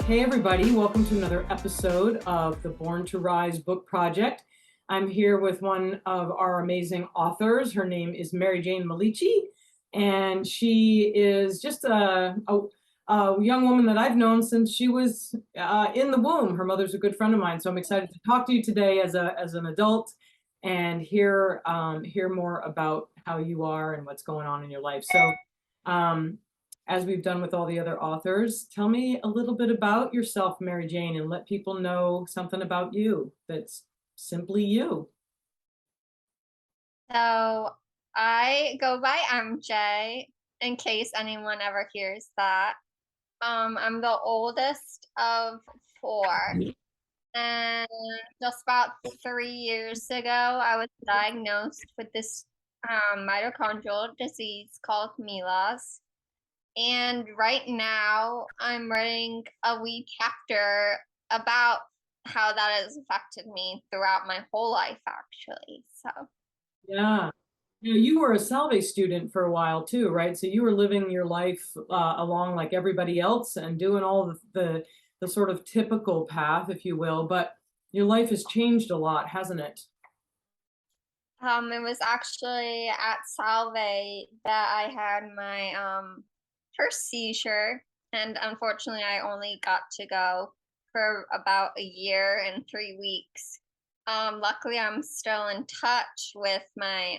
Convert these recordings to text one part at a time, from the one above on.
Hey everybody, welcome to another episode of the Born to Rise book project. I'm here with one of our amazing authors. Her name is MaryJane Milici, and she is just a young woman that I've known since she was in the womb. Her mother's a good friend of mine, so I'm excited to talk to you today as an adult and hear more about how you are and what's going on in your life. So as we've done with all the other authors, tell me a little bit about yourself, MaryJane, and let people know something about you that's simply you. So I go by MJ in case anyone ever hears that. I'm the oldest of four. And just about 3 years ago, I was diagnosed with this mitochondrial disease called Milici. And right now, I'm writing a wee chapter about how that has affected me throughout my whole life, actually. So, Yeah. You were a Salve student for a while too, right? So you were living your life along like everybody else and doing all the sort of typical path, if you will, but your life has changed a lot, hasn't it? it was actually at Salve that I had my first seizure, and unfortunately, I only got to go for about a year and 3 weeks. Luckily, I'm still in touch with my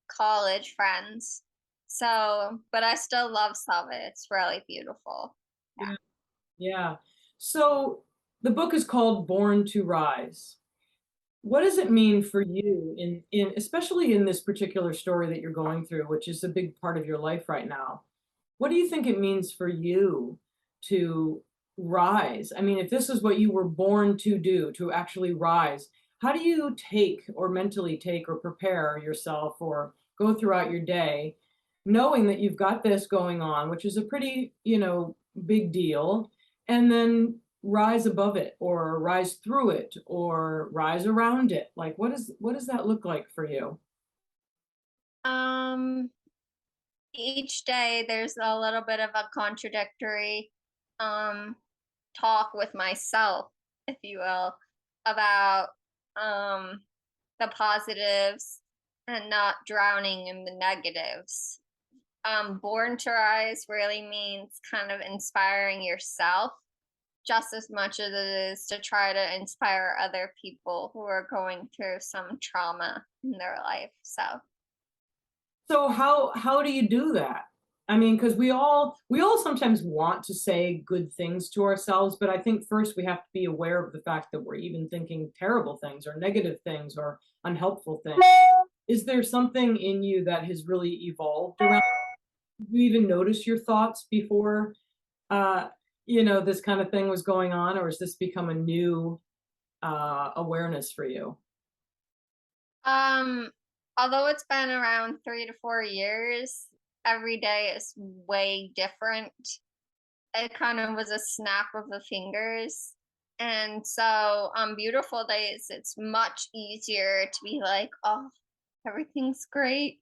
college friends. So, but I still love Salve. It's really beautiful. Yeah. Yeah. Yeah. So the book is called Born to Rise. What does it mean for you in especially in this particular story that you're going through, which is a big part of your life right now? What do you think it means for you to rise? I mean, if this is what you were born to do, to actually rise, how do you take or mentally take or prepare yourself or go throughout your day knowing that you've got this going on, which is a pretty, big deal, and then rise above it or rise through it or rise around it? Like what does that look like for you? Um, each day there's a little bit of a contradictory um talk with myself, if you will, about um the positives and not drowning in the negatives. Born to Rise really means kind of inspiring yourself just as much as it is to try to inspire other people who are going through some trauma in their life. So, So how do you do that? I mean, because we all sometimes want to say good things to ourselves, but I think first we have to be aware of the fact that we're even thinking terrible things or negative things or unhelpful things. Is there something in you that has really evolved around? Do you even notice your thoughts before this kind of thing was going on, or has this become a new awareness for you? um, although it's been around 3 to 4 years, every day is way different. It kind of was a snap of the fingers. And so on beautiful days, it's much easier to be like, oh, everything's great.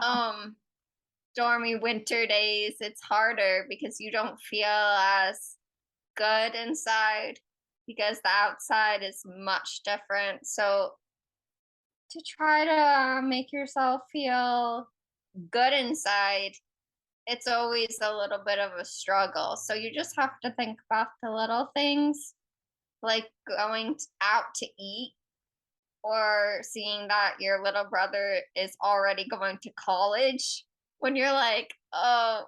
Um, Stormy winter days, it's harder because you don't feel as good inside because the outside is much different. So to try to make yourself feel good inside, it's always a little bit of a struggle. So you just have to think about the little things like going out to eat or seeing that your little brother is already going to college when you're like, oh,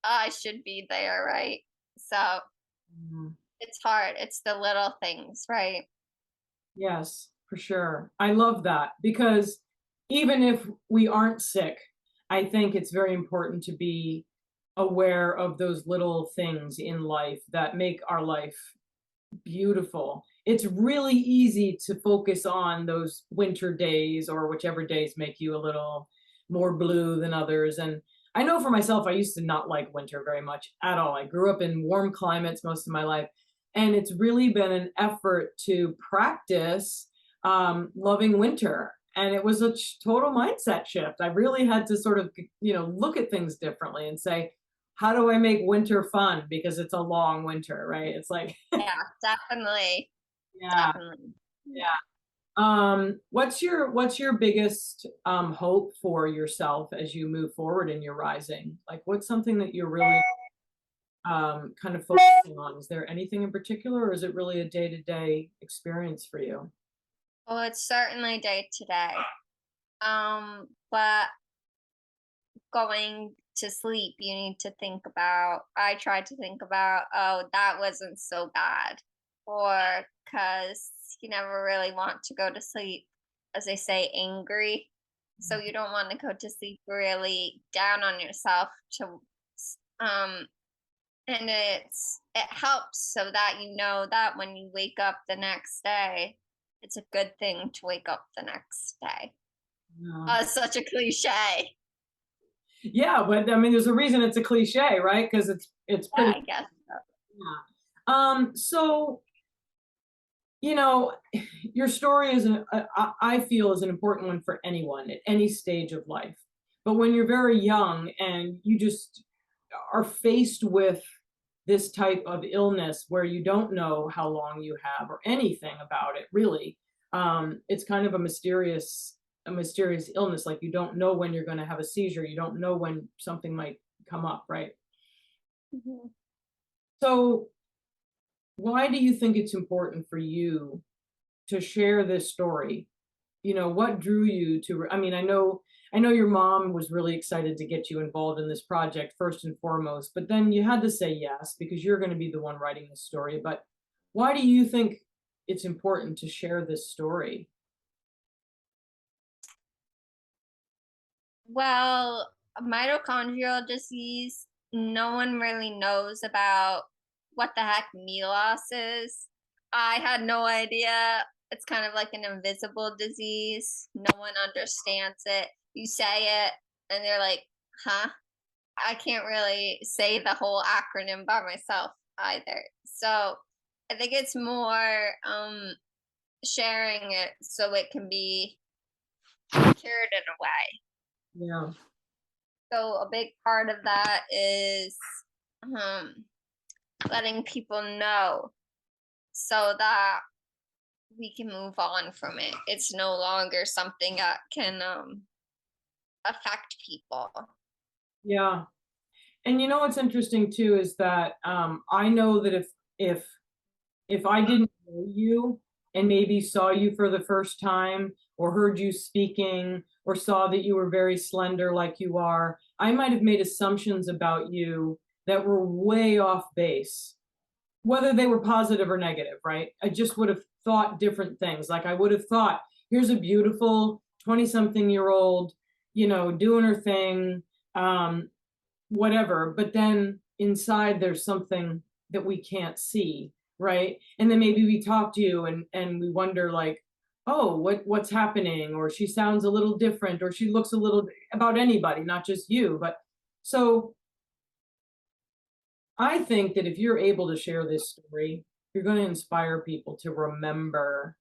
I should be there, right? So Mhm. it's hard. It's the little things, right? Yes, for sure. I love that because even if we aren't sick, I think it's very important to be aware of those little things in life that make our life beautiful. It's really easy to focus on those winter days or whichever days make you a little more blue than others. And I know for myself, I used to not like winter very much at all. I grew up in warm climates most of my life. And it's really been an effort to practice loving winter And it was a total mindset shift. I really had to sort of, look at things differently and say, how do I make winter fun? Because it's a long winter, right? It's like, Yeah, definitely. yeah, Definitely. yeah. What's your biggest hope for yourself as you move forward in your rising? Like, what's something that you're really kind of focusing on? Is there anything in particular, or is it really a day-to-day experience for you? Well, it's certainly day to day. But going to sleep, you need to think about, I try to think about, oh, that wasn't so bad. Or because you never really want to go to sleep, as they say, angry. So you don't want to go to sleep really down on yourself to um and it helps so that you know that when you wake up the next day, it's a good thing to wake up the next day. Yeah. Oh, such a cliche. Yeah, but I mean, there's a reason it's a cliche, right? Because it's Yeah, pretty. I guess so. Yeah. So your story is I feel is an important one for anyone at any stage of life. But when you're very young and you just are faced with this type of illness where you don't know how long you have or anything about it, really, it's kind of a mysterious illness. Like, you don't know when you're going to have a seizure. You don't know when something might come up, right? Mhm. So why do you think it's important for you to share this story? What drew you to, I mean, I know your mom was really excited to get you involved in this project first and foremost, but then you had to say yes because you're going to be the one writing the story. But why do you think it's important to share this story? Well, mitochondrial disease, no one really knows about what the heck melos is. I had no idea. It's kind of like an invisible disease. No one understands it. You say it, and they're like, huh? I can't really say the whole acronym by myself either. So I think it's more sharing it so it can be cured in a way. Yeah. So a big part of that is um, letting people know so that we can move on from it. It's no longer something that can affect people. Yeah. And what's interesting too is that I know that if I didn't know you and maybe saw you for the first time or heard you speaking or saw that you were very slender like you are, I might have made assumptions about you that were way off base, whether they were positive or negative, right? I just would have thought different things. Like, I would have thought, here's a beautiful 20-something-year-old, doing her thing, um, whatever. But then inside there's something that we can't see, right? And then maybe we talk to you and we wonder, like, oh, what's happening? Or she sounds a little different, or she looks a little, about anybody, not just you. But so I think that if you're able to share this story, you're going to inspire people to remember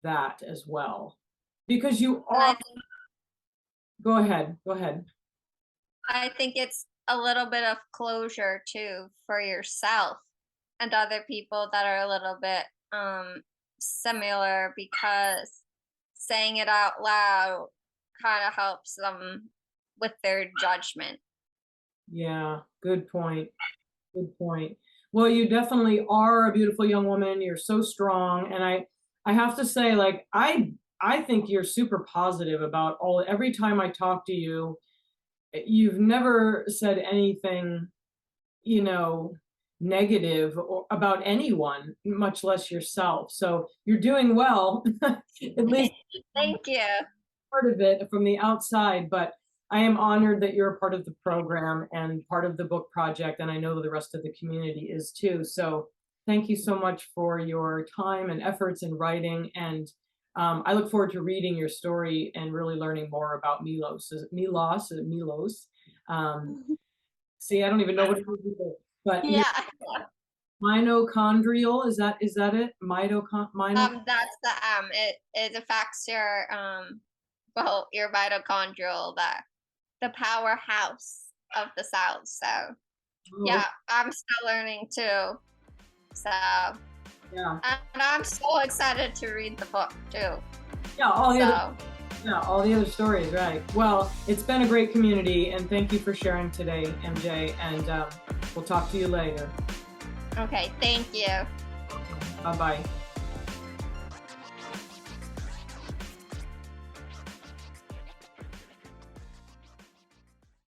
that as well. Because you And are, go ahead. I think it's a little bit of closure too for yourself and other people that are a little bit similar, because saying it out loud kind of helps them with their judgment. Yeah, good point. Good point. Well, you definitely are a beautiful young woman. You're so strong. And I have to say, like, I think you're super positive about every time I talk to you, you've never said anything, you know, negative about anyone, much less yourself. So you're doing well, at least Thank you. part of it from the outside. But I am honored that you're a part of the program and part of the book project, and I know the rest of the community is too. So thank you so much for your time and efforts in writing. And I look forward to reading your story and really learning more about Milos. Is it Milos? Is it Milos? Um, See, I don't even know what it is either. But Yeah. Mitochondrial, is that it? That's the it affects your well, your mitochondrial, the powerhouse of the cells. So Oh, yeah, I'm still learning too. So yeah. and I'm so excited to read the book too. Yeah, So all the other stories, right. Well, it's been a great community, and thank you for sharing today, MJ, and we'll talk to you later. okay, thank you. Bye-bye.